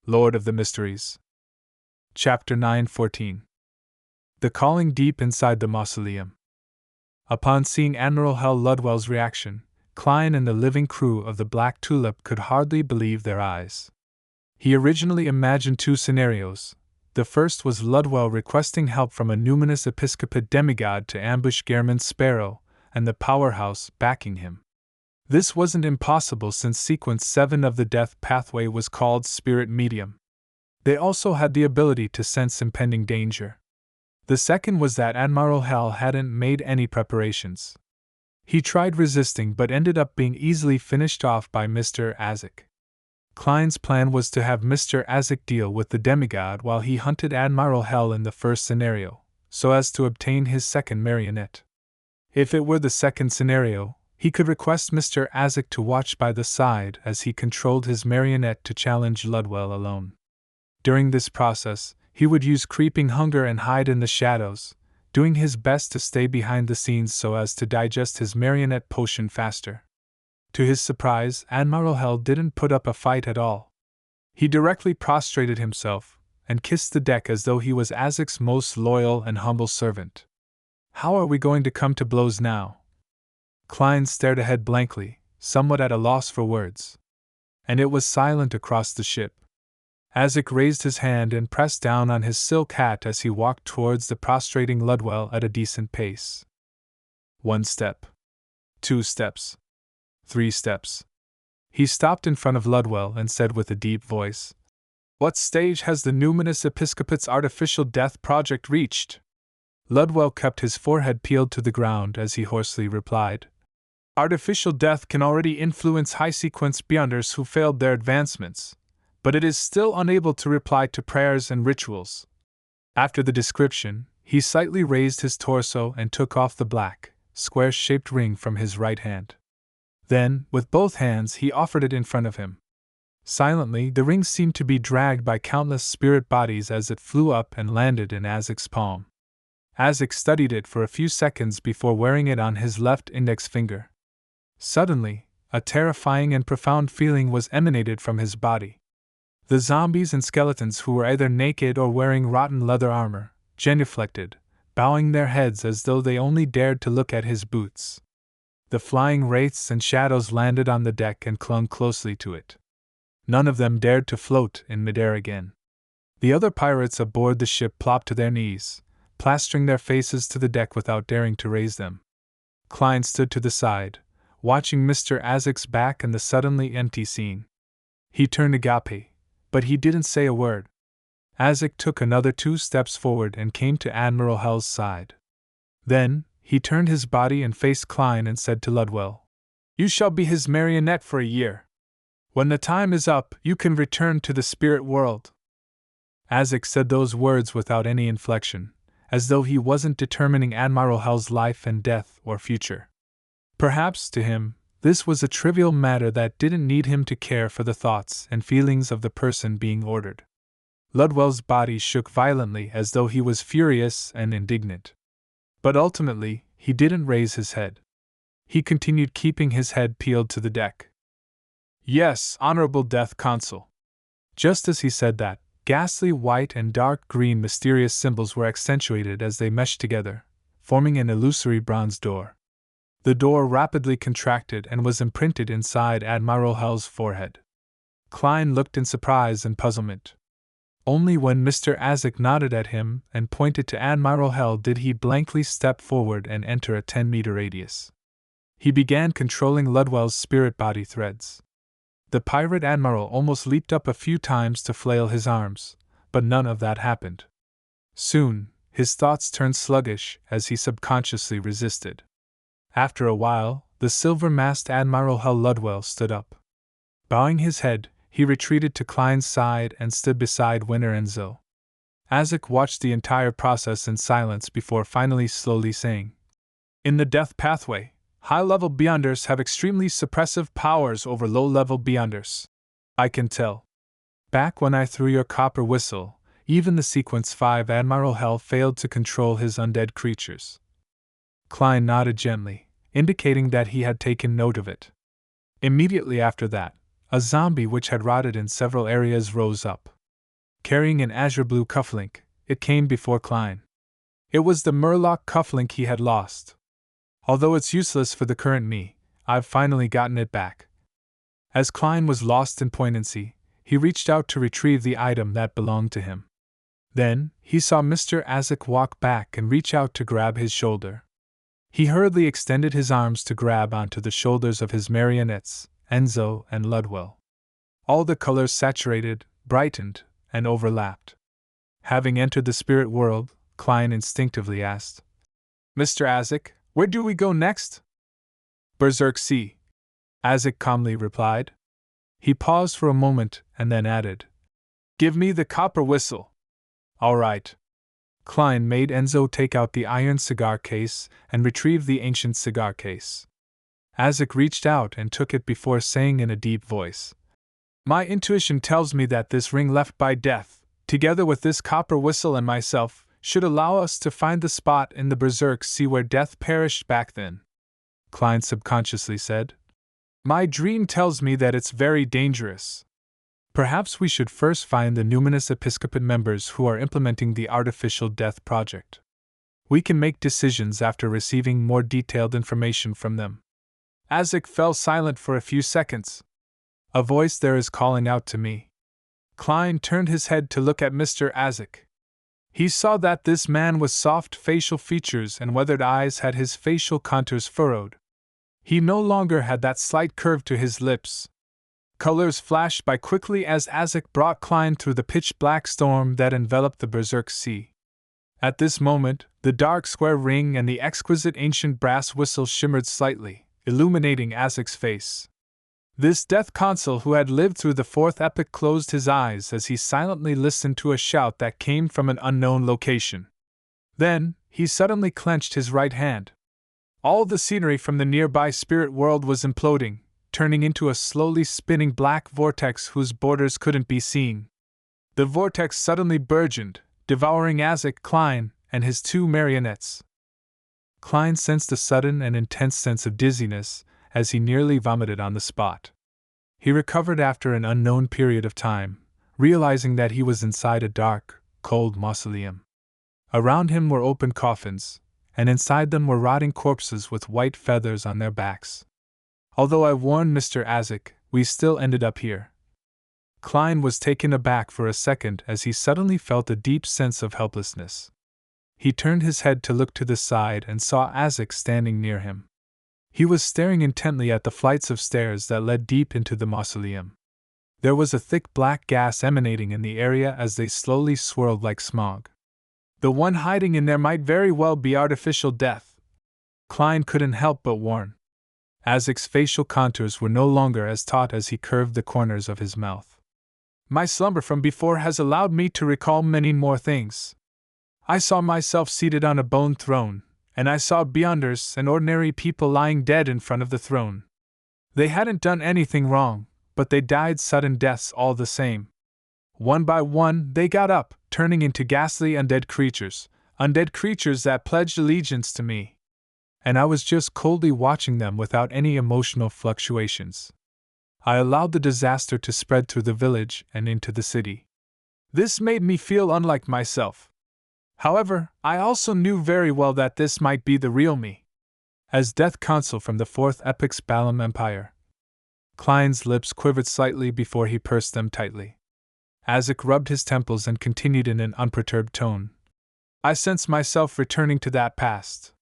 Lord of the Mysteries. Chapter 9:14. The Calling Deep Inside the Mausoleum. Upon seeing Admiral Hal Ludwell's reaction, Klein and the living crew of the Black Tulip could hardly believe their eyes. He originally imagined two scenarios. The first was Ludwell requesting help from a numinous episcopate demigod to ambush Gehrman's Sparrow, and the powerhouse backing him. This wasn't impossible since Sequence 7 of the Death Pathway was called Spirit Medium. They also had the ability to sense impending danger. The second was that Admiral Hal hadn't made any preparations. He tried resisting but ended up being easily finished off by Mr. Azek. Klein's plan was to have Mr. Azek deal with the demigod while he hunted Admiral Hal in the first scenario, so as to obtain his second marionette. If it were the second scenario, he could request Mr. Azek to watch by the side as he controlled his marionette to challenge Ludwell alone. During this process, he would use creeping hunger and hide in the shadows, doing his best to stay behind the scenes so as to digest his marionette potion faster. To his surprise, Admiral Hal didn't put up a fight at all. He directly prostrated himself and kissed the deck as though he was Azek's most loyal and humble servant. "How are we going to come to blows now?" Klein stared ahead blankly, somewhat at a loss for words. And it was silent across the ship. Azek raised his hand and pressed down on his silk hat as he walked towards the prostrating Ludwell at a decent pace. 1 step. 2 steps. 3 steps. He stopped in front of Ludwell and said with a deep voice, "What stage has the numinous episcopate's artificial death project reached?" Ludwell kept his forehead peeled to the ground as he hoarsely replied, "Artificial death can already influence high-sequence beyonders who failed their advancements, but it is still unable to reply to prayers and rituals." After the description, he slightly raised his torso and took off the black, square-shaped ring from his right hand. Then, with both hands, he offered it in front of him. Silently, the ring seemed to be dragged by countless spirit bodies as it flew up and landed in Azek's palm. Azek studied it for a few seconds before wearing it on his left index finger. Suddenly, a terrifying and profound feeling was emanated from his body. The zombies and skeletons who were either naked or wearing rotten leather armor, genuflected, bowing their heads as though they only dared to look at his boots. The flying wraiths and shadows landed on the deck and clung closely to it. None of them dared to float in midair again. The other pirates aboard the ship plopped to their knees, plastering their faces to the deck without daring to raise them. Klein stood to the side, watching Mr. Azek's back and the suddenly empty scene. He turned agape, but he didn't say a word. Azek took another 2 steps forward and came to Admiral Hal's side. Then, he turned his body and faced Klein and said to Ludwell, "You shall be his marionette for a year. When the time is up, you can return to the spirit world." Azek said those words without any inflection, as though he wasn't determining Admiral Hal's life and death or future. Perhaps, to him, this was a trivial matter that didn't need him to care for the thoughts and feelings of the person being ordered. Ludwell's body shook violently as though he was furious and indignant. But ultimately, he didn't raise his head. He continued keeping his head peeled to the deck. "Yes, Honorable Death Consul." Just as he said that, ghastly white and dark green mysterious symbols were accentuated as they meshed together, forming an illusory bronze door. The door rapidly contracted and was imprinted inside Admiral Hal's forehead. Klein looked in surprise and puzzlement. Only when Mr. Azek nodded at him and pointed to Admiral Hal did he blankly step forward and enter a 10-meter radius. He began controlling Ludwell's spirit body threads. The pirate admiral almost leaped up a few times to flail his arms, but none of that happened. Soon, his thoughts turned sluggish as he subconsciously resisted. After a while, the silver-masked Admiral Hal Ludwell stood up. Bowing his head, he retreated to Klein's side and stood beside Winter and Zoe. Azek watched the entire process in silence before finally slowly saying, "In the Death Pathway, high-level beyonders have extremely suppressive powers over low-level beyonders. I can tell. Back when I threw your copper whistle, even the Sequence 5 Admiral Hal failed to control his undead creatures." Klein nodded gently, indicating that he had taken note of it. Immediately after that, a zombie which had rotted in several areas rose up. carrying an azure blue cufflink. It came before Klein. It was the Murloc cufflink he had lost. Although it's useless for the current me, I've finally gotten it back. As Klein was lost in poignancy, he reached out to retrieve the item that belonged to him. Then, he saw Mr. Azek walk back and reach out to grab his shoulder. He hurriedly extended his arms to grab onto the shoulders of his marionettes, Enzo and Ludwell. All the colors saturated, brightened, and overlapped. Having entered the spirit world, Klein instinctively asked, "Mr. Azek, where do we go next?" "Berserk Sea," Azek calmly replied. He paused for a moment and then added, "Give me the copper whistle." "All right." Klein made Enzo take out the iron cigar case and retrieve the ancient cigar case. Azek reached out and took it before saying in a deep voice, "My intuition tells me that this ring left by death, together with this copper whistle and myself, should allow us to find the spot in the Berserk Sea where death perished back then," Klein subconsciously said. "My dream tells me that it's very dangerous. Perhaps we should first find the numinous episcopate members who are implementing the artificial death project. We can make decisions after receiving more detailed information from them." Azek fell silent for a few seconds. "A voice there is calling out to me." Klein turned his head to look at Mr. Azek. He saw that this man with soft facial features and weathered eyes had his facial contours furrowed. He no longer had that slight curve to his lips. Colors flashed by quickly as Azek brought Klein through the pitch-black storm that enveloped the Berserk Sea. At this moment, the dark square ring and the exquisite ancient brass whistle shimmered slightly, illuminating Azek's face. This death consul who had lived through the fourth epoch closed his eyes as he silently listened to a shout that came from an unknown location. Then, he suddenly clenched his right hand. All the scenery from the nearby spirit world was imploding, turning into a slowly spinning black vortex whose borders couldn't be seen. The vortex suddenly burgeoned, devouring Azek, Klein, and his two marionettes. Klein sensed a sudden and intense sense of dizziness, as he nearly vomited on the spot. He recovered after an unknown period of time, realizing that he was inside a dark, cold mausoleum. Around him were open coffins, and inside them were rotting corpses with white feathers on their backs. "Although I warned Mr. Azek, we still ended up here." Klein was taken aback for a second as he suddenly felt a deep sense of helplessness. He turned his head to look to the side and saw Azek standing near him. He was staring intently at the flights of stairs that led deep into the mausoleum. There was a thick black gas emanating in the area as they slowly swirled like smog. The one hiding in there might very well be artificial death, Klein couldn't help but warn. Azek's facial contours were no longer as taut as he curved the corners of his mouth. "My slumber from before has allowed me to recall many more things. I saw myself seated on a bone throne, and I saw beyonders and ordinary people lying dead in front of the throne. They hadn't done anything wrong, but they died sudden deaths all the same. One by one, they got up, turning into ghastly undead creatures that pledged allegiance to me. And I was just coldly watching them without any emotional fluctuations. I allowed the disaster to spread through the village and into the city. This made me feel unlike myself. However, I also knew very well that this might be the real me. As Death Consul from the Fourth Epoch's Balam Empire." Klein's lips quivered slightly before he pursed them tightly. Azek rubbed his temples and continued in an unperturbed tone. "I sense myself returning to that past.